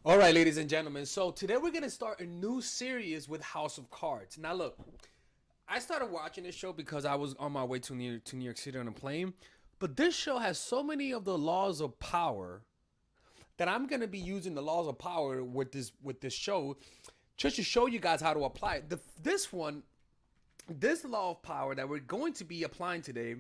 All right, ladies and gentlemen. So today we're gonna start a new series with House of Cards. Now, look, I started watching this show because I was on my way to New York City on a plane. But this show has so many of the laws of power that I'm gonna be using the laws of power with this show, just to show you guys how to apply it. This law of power that we're going to be applying today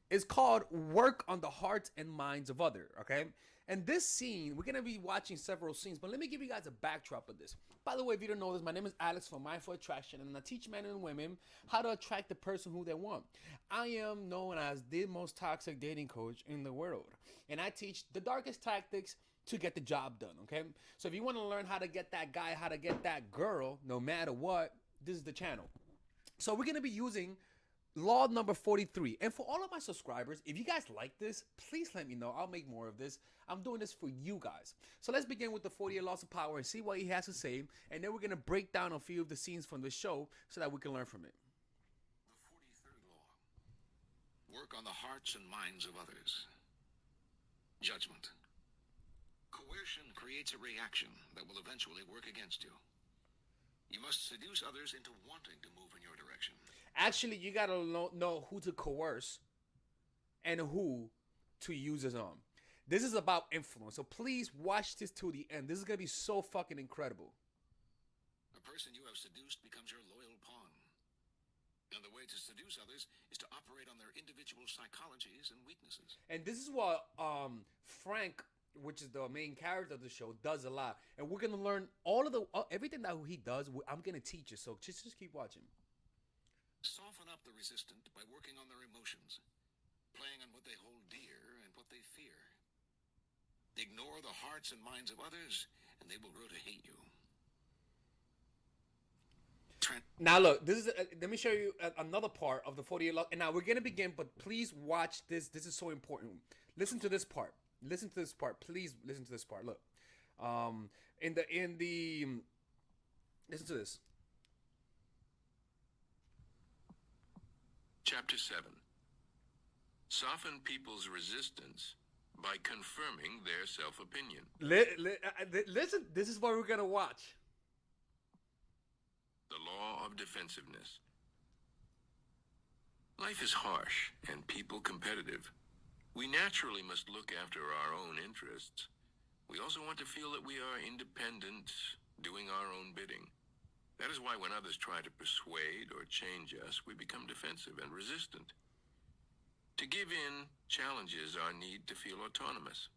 is called work on the hearts and minds of others. Okay, and this scene, we're gonna be watching several scenes, but let me give you guys a backdrop of this. By the way, if you don't know this, my name is Alex from Mindful Attraction, and I teach men and women how to attract the person who they want. I am known as the most toxic dating coach in the world, and I teach the darkest tactics to get the job done. Okay, so if you want to learn how to get that guy, how to get that girl, no matter what, this is the channel. So we're gonna be using law number 43. And for all of my subscribers, if you guys like this, please let me know. I'll make more of this. I'm doing this for you guys. So let's begin with the 48 laws of power and see what he has to say. And then we're gonna break down a few of the scenes from the show so that we can learn from it. The 43rd law. Work on the hearts and minds of others. Judgment. Coercion creates a reaction that will eventually work against you. You must seduce others into wanting to move in your direction. Actually, you gotta know who to coerce and who to use as on. This is about influence. So please watch this to the end. This is gonna be so fucking incredible. A person you have seduced becomes your loyal pawn. And the way to seduce others is to operate on their individual psychologies and weaknesses. And this is what Frank, which is the main character of the show, does a lot. And we're gonna learn all of the everything that he does. I'm gonna teach you. So just keep watching. Soften up the resistant by working on their emotions, playing on what they hold dear and what they fear. Ignore the hearts and minds of others, and they will grow to hate you. Now look, this is let me show you another part of the 48 law. And now we're gonna begin, but please watch this. This is so important. Listen to this part. Listen to this part. Please listen to this part. Look, in the listen to this. Chapter 7. Soften people's resistance by confirming their self-opinion. Listen, this is what we're gonna watch. The law of defensiveness. Life is harsh and people competitive. We naturally must look after our own interests. We also want to feel that we are independent, doing our own bidding. That is why when others try to persuade or change us, we become defensive and resistant. To give in challenges our need to feel autonomous.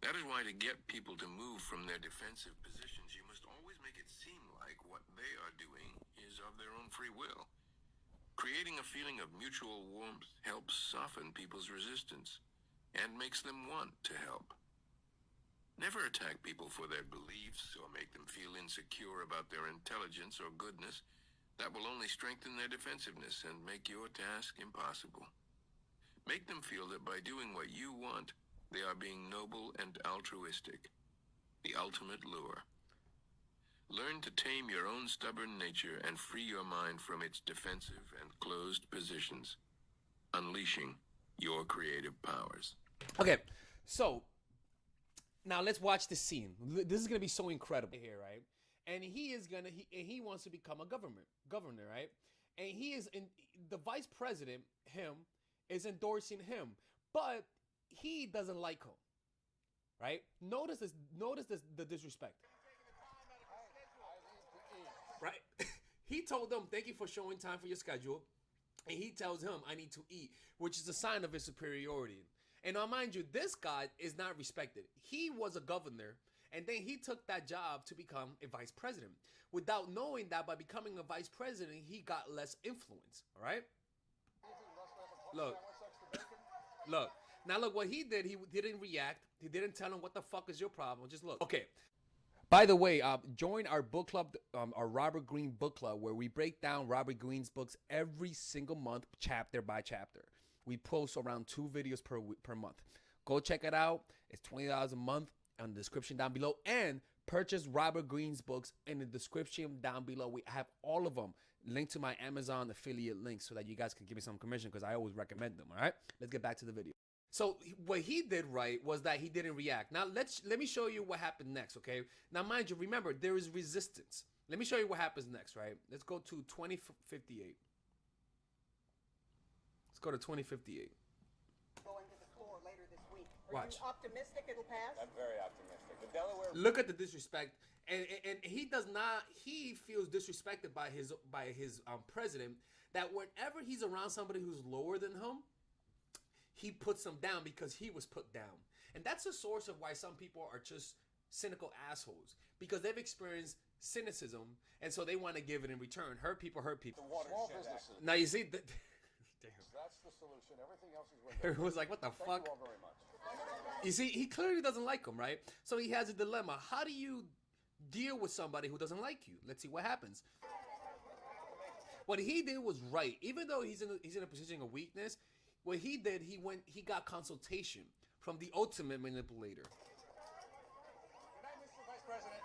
That is why to get people to move from their defensive positions, you must always make it seem like what they are doing is of their own free will. Creating a feeling of mutual warmth helps soften people's resistance and makes them want to help. Never attack people for their beliefs or make them feel insecure about their intelligence or goodness. That will only strengthen their defensiveness and make your task impossible. Make them feel that by doing what you want, they are being noble and altruistic. The ultimate lure. Learn to tame your own stubborn nature and free your mind from its defensive and closed positions, unleashing your creative powers. Okay, so now let's watch this scene. This is gonna be so incredible here, right? And he wants to become a governor, right? And he is in the vice president. Him is endorsing him, but he doesn't like him, right? Notice this. Notice this. The disrespect, right? He told them, "Thank you for showing time for your schedule," and he tells him, "I need to eat," which is a sign of his superiority. And now, mind you, this guy is not respected. He was a governor, and then he took that job to become a vice president without knowing that by becoming a vice president, he got less influence. All right? Look, look. Now, look what he did. He didn't react. He didn't tell him, "What the fuck is your problem?" Just look. Okay. By the way, join our book club, our Robert Greene book club, where we break down Robert Greene's books every single month, chapter by chapter. We post around 2 videos per month. Go check it out. It's $20 a month on the description down below. And purchase Robert Greene's books in the description down below. We have all of them linked to my Amazon affiliate link so that you guys can give me some commission because I always recommend them. All right, let's get back to the video. So what he did right was that he didn't react. Now let me show you what happened next, okay? Now mind you, remember there is resistance. Let me show you what happens next, right? Let's go to 2058. Let's go to 2058. Going to the floor later this week. Are Watch. you optimistic it'll pass? I'm very optimistic. The Delaware. Look at the disrespect, and he does not. He feels disrespected by his president. That whenever he's around somebody who's lower than him, he puts them down because he was put down. And that's a source of why some people are just cynical assholes, because they've experienced cynicism, and so they want to give it in return. Hurt people hurt people. Small businesses. Now you see, damn. That's the solution. Everything else is Everyone's like, what the Thank fuck? you all very much. You see, he clearly doesn't like him, right? So he has a dilemma. How do you deal with somebody who doesn't like you? Let's see what happens. What he did was right. Even though he's in a position of weakness, what he did, he got consultation from the ultimate manipulator. Good night, Mr. Vice President.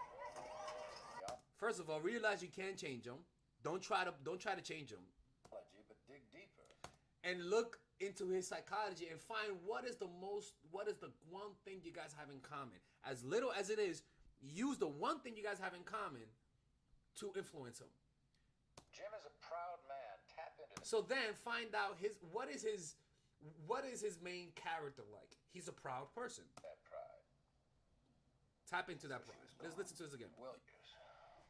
First of all, realize you can change him. Don't try to change him. But dig deeper. And look into his psychology and find what is the one thing you guys have in common. As little as it is, use the one thing you guys have in common to influence him. Jim is a proud man. Tap into So then find out what is his main character like. He's a proud person. that pride. Tap into that pride. Let's listen to this again. Will you?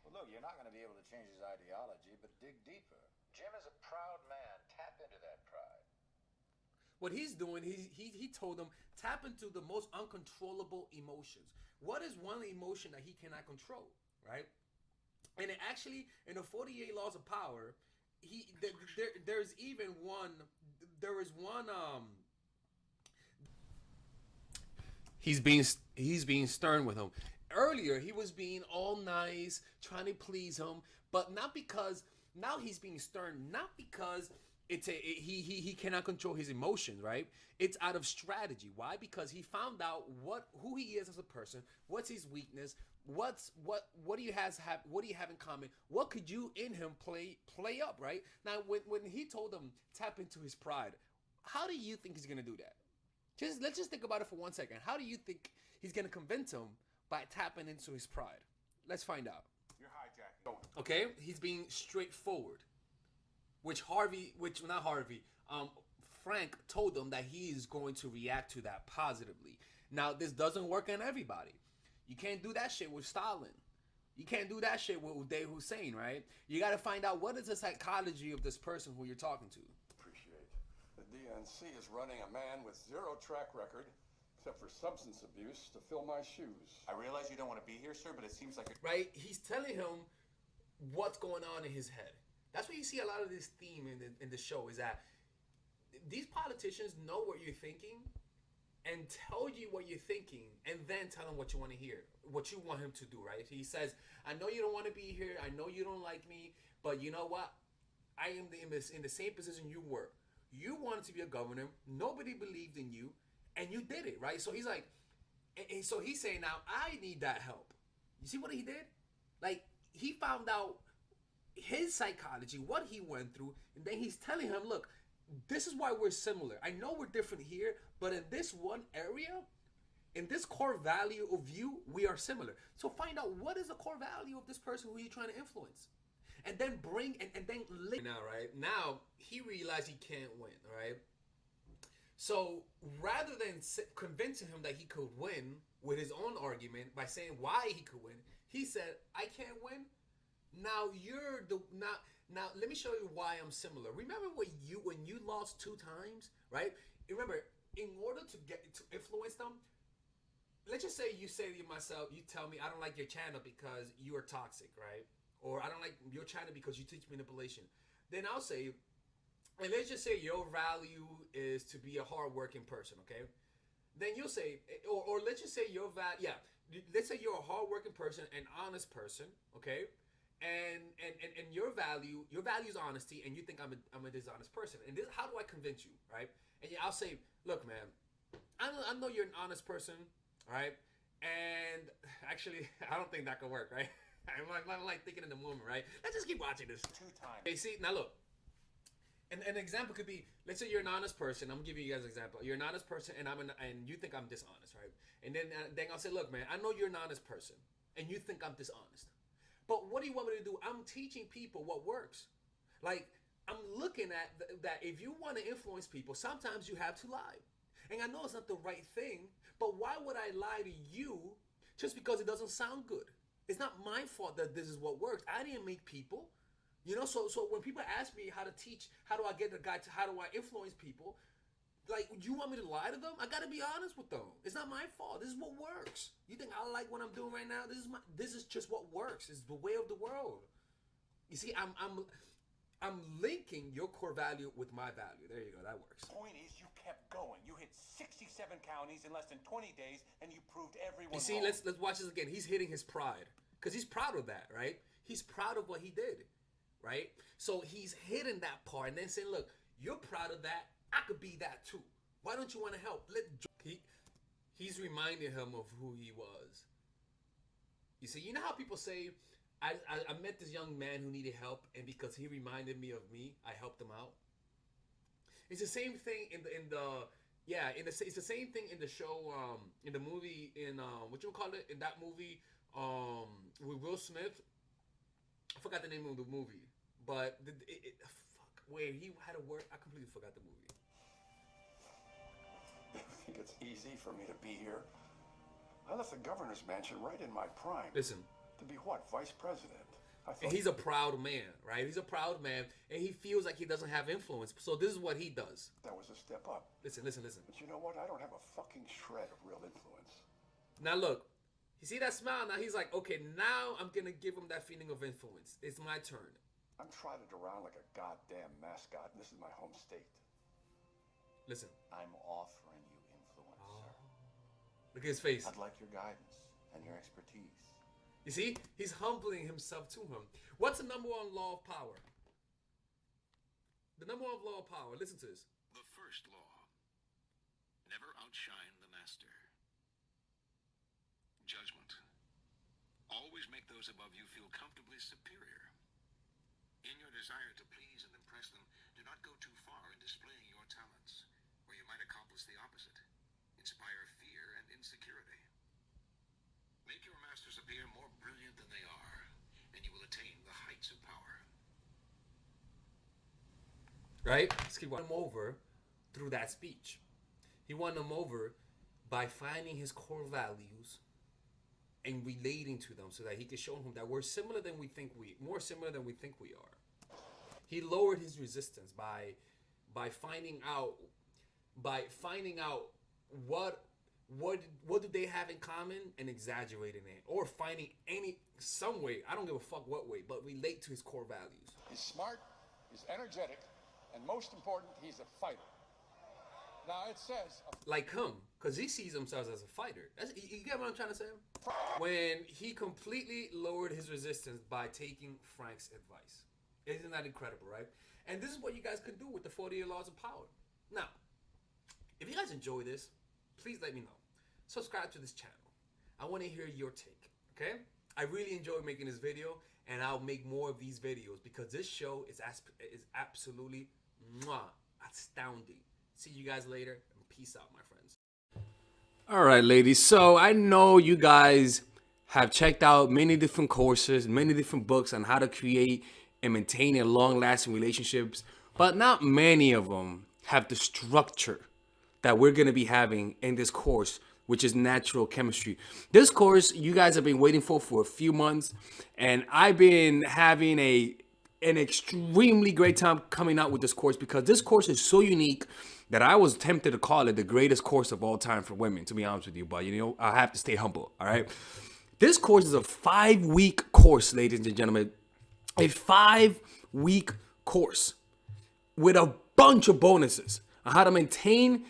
Well, look, you're not going to be able to change his ideology, but dig deeper. Jim is a proud man. Tap into that pride. What he's doing, he told them, tap into the most uncontrollable emotions. What is one emotion that he cannot control, right? And it actually, in the 48 Laws of Power, there's one. He's being stern with him. Earlier, he was being all nice, trying to please him, but not because now he's being stern, not because he cannot control his emotions, right? It's out of strategy. Why? Because he found out who he is as a person, what's his weakness, what do you have in common? What could you in him play up, right? Now when he told him tap into his pride, how do you think he's gonna do that? Let's just think about it for 1 second. How do you think he's gonna convince him by tapping into his pride? Let's find out. You're hijacking. Okay, he's being straightforward. Frank told him that he is going to react to that positively. Now, this doesn't work on everybody. You can't do that shit with Stalin. You can't do that shit with Uday Hussein, right? You got to find out what is the psychology of this person who you're talking to. Appreciate. The DNC is running a man with zero track record, except for substance abuse, to fill my shoes. I realize you don't want to be here, sir, but it seems like Right? He's telling him what's going on in his head. That's why you see a lot of this theme in the show, is that these politicians know what you're thinking and tell you what you're thinking, and then tell him what you want to hear, what you want him to do, right? He says, I know you don't want to be here, I know you don't like me, but you know what? I am in the same position you were. You wanted to be a governor, nobody believed in you, and you did it, right? So he's like, and so he's saying, now I need that help. You see what he did? Like, he found out his psychology, what he went through, and then he's telling him, look, this is why we're similar. I know we're different here, but in this one area, in this core value of you, we are similar. So find out what is the core value of this person who you're trying to influence. And then now, right? Now, he realized he can't win, right? So rather than convincing him that he could win with his own argument by saying why he could win, he said, I can't win. Now now let me show you why I'm similar. Remember when you lost 2 times, right? Remember, in order to influence them, let's just say you say to myself, you tell me I don't like your channel because you are toxic, right? Or I don't like your channel because you teach manipulation. Then I'll say, and let's just say your value is to be a hardworking person, okay? Then you'll say, or let's just say let's say you're a hardworking person, an honest person, okay? And your value is honesty, and you think I'm a dishonest person. And this, how do I convince you, right? And I'll say, look, man, I know you're an honest person, right? And actually, I don't think that could work, right? I'm like thinking in the moment, right? Let's just keep watching this. 2 times. Okay, see, now look. And an example could be, let's say you're an honest person. I'm giving you guys an example. You're an honest person, and and you think I'm dishonest, right? And then I'll say, look, man, I know you're an honest person, and you think I'm dishonest. But what do you want me to do? I'm teaching people what works. Like, I'm looking at that if you want to influence people, sometimes you have to lie. And I know it's not the right thing, but why would I lie to you just because it doesn't sound good? It's not my fault that this is what works. I didn't make people. You know, so when people ask me how to teach, how do I get the guy to, how do I influence people? Like, you want me to lie to them? I gotta be honest with them. It's not my fault. This is what works. You think I like what I'm doing right now? This is just what works. It's the way of the world. You see, I'm linking your core value with my value. There you go. That works. Point is, you kept going. You hit 67 counties in less than 20 days, and you proved everyone You see, wrong. let's watch this again. He's hitting his pride because he's proud of that, right? He's proud of what he did, right? So he's hitting that part and then saying, "Look, you're proud of that. I could be that too. Why don't you want to help?" He's reminding him of who he was. You see, you know how people say, I met this young man who needed help, and because he reminded me of me, I helped him out. It's the same thing it's the same thing in the show, in the movie, in what you call it, in that movie, with Will Smith. I forgot the name of the movie, but where he had a word, I completely forgot the movie. You think it's easy for me to be here? I left the governor's mansion right in my prime. Listen. To be what? Vice president? And he's a proud man, right? He's a proud man, and he feels like he doesn't have influence. So this is what he does. That was a step up. Listen. But you know what? I don't have a fucking shred of real influence. Now look, you see that smile? Now he's like, okay, now I'm gonna give him that feeling of influence. It's my turn. I'm trotted around like a goddamn mascot, and this is my home state. Listen. I'm offering you influence, sir. Look at his face. I'd like your guidance and your expertise. You see? He's humbling himself to him. What's the number one law of power? The number one law of power. Listen to this. The first law: never outshine the master. Judgment: always make those above you feel comfortably superior. In your desire to please and impress them, do not go too far in displaying your talents, or you might accomplish the opposite: inspire fear and insecurity. Make your masters appear more brilliant than they are, and you will attain the heights of power. Right? Let's keep him over through that speech. He won them over by finding his core values and relating to them so that he could show them that we're similar than we think more similar than we think we are. He lowered his resistance by finding out what do they have in common and exaggerating it, or finding some way, I don't give a fuck what way, but relate to his core values. He's smart, he's energetic, and most important, he's a fighter. Now it says... Like him, because he sees himself as a fighter. You get what I'm trying to say? When he completely lowered his resistance by taking Frank's advice. Isn't that incredible, right? And this is what you guys could do with the 48 Laws of Power. Now, if you guys enjoy this, please let me know. Subscribe to this channel. I want to hear your take, okay? I really enjoy making this video, and I'll make more of these videos because this show is absolutely astounding. See you guys later, and peace out, my friends. All right, ladies. So I know you guys have checked out many different courses, many different books on how to create and maintain long-lasting relationships, but not many of them have the structure that we're going to be having in this course, which is natural chemistry. This course you guys have been waiting for a few months, and I've been having an extremely great time coming out with this course because this course is so unique that I was tempted to call it the greatest course of all time for women, to be honest with you, but you know, I have to stay humble, all right? This course is a 5-week course, ladies and gentlemen, a 5-week course with a bunch of bonuses on how to maintain,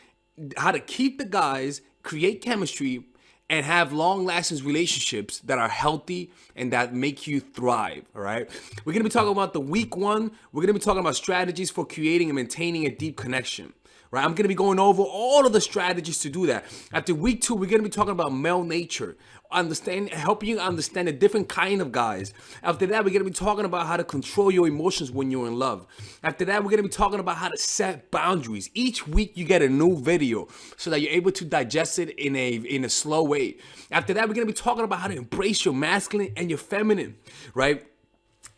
how to keep the guys, create chemistry, and have long-lasting relationships that are healthy and that make you thrive, all right? We're going to be talking about the week 1. We're going to be talking about strategies for creating and maintaining a deep connection. right? I'm going to be going over all of the strategies to do that. After week 2, we're going to be talking about male nature, helping you understand a different kind of guys. After that, we're going to be talking about how to control your emotions when you're in love. After that, we're going to be talking about how to set boundaries. Each week, you get a new video so that you're able to digest it in a slow way. After that, we're going to be talking about how to embrace your masculine and your feminine, right?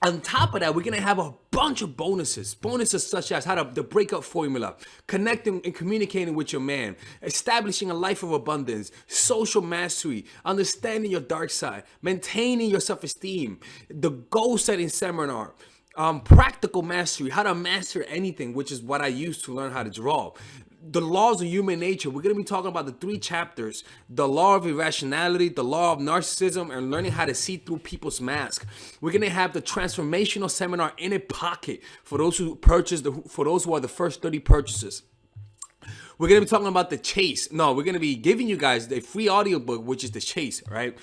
On top of that, we're going to have a bunch of bonuses such as how the breakup formula, connecting and communicating with your man, establishing a life of abundance, social mastery, understanding your dark side, maintaining your self-esteem, the goal setting seminar, practical mastery, how to master anything, which is what I use to learn how to draw. The laws of human nature. We're going to be talking about the 3 chapters: the law of irrationality, the law of narcissism, and learning how to see through people's masks. We're going to have the transformational seminar in a pocket for those who for those who are the first 30 purchases. We're going to be talking about the chase. No, we're going to be giving you guys the free audiobook, which is the chase, right?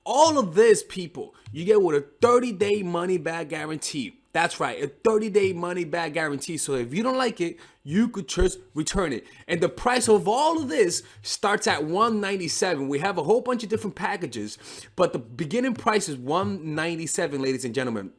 All of this, people, you get with a 30-day money-back guarantee. That's right, a 30-day money-back guarantee. So if you don't like it, you could just return it. And the price of all of this starts at $197. We have a whole bunch of different packages, but the beginning price is $197, ladies and gentlemen.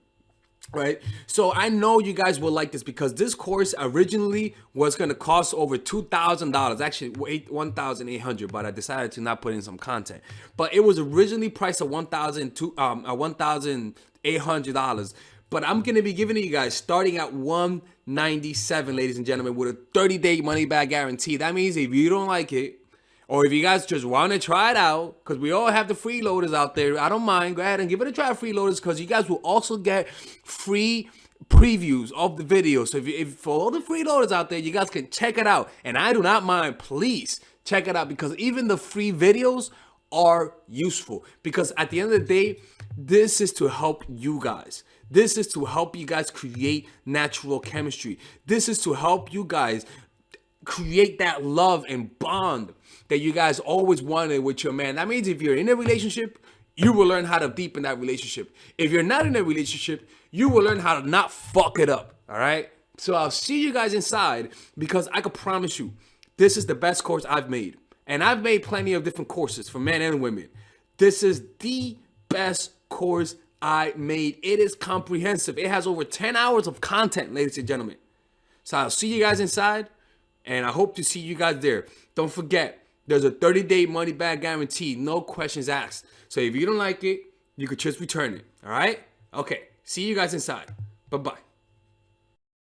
Right, so I know you guys will like this because this course originally was going to cost over $2,000, actually $1,800, but I decided to not put in some content. But it was originally priced at $1,800. But I'm going to be giving it you guys starting at $197, ladies and gentlemen, with a 30-day money-back guarantee. That means if you don't like it, or if you guys just want to try it out, because we all have the freeloaders out there, I don't mind. Go ahead and give it a try, freeloaders, because you guys will also get free previews of the video. So if for all the freeloaders out there, you guys can check it out. And I do not mind. Please check it out, because even the free videos are useful. Because at the end of the day, this is to help you guys. This is to help you guys create natural chemistry. This is to help you guys create that love and bond that you guys always wanted with your man. That means if you're in a relationship, you will learn how to deepen that relationship. If you're not in a relationship, you will learn how to not fuck it up. All right? So I'll see you guys inside, because I can promise you, this is the best course I've made. And I've made plenty of different courses for men and women. This is the best course I made. It is comprehensive. It has over 10 hours of content, ladies and gentlemen. So I'll see you guys inside, and I hope to see you guys there. Don't forget, there's a 30-day money-back guarantee, no questions asked. So if you don't like it, you could just return it, all right? Okay, see you guys inside. Bye-bye.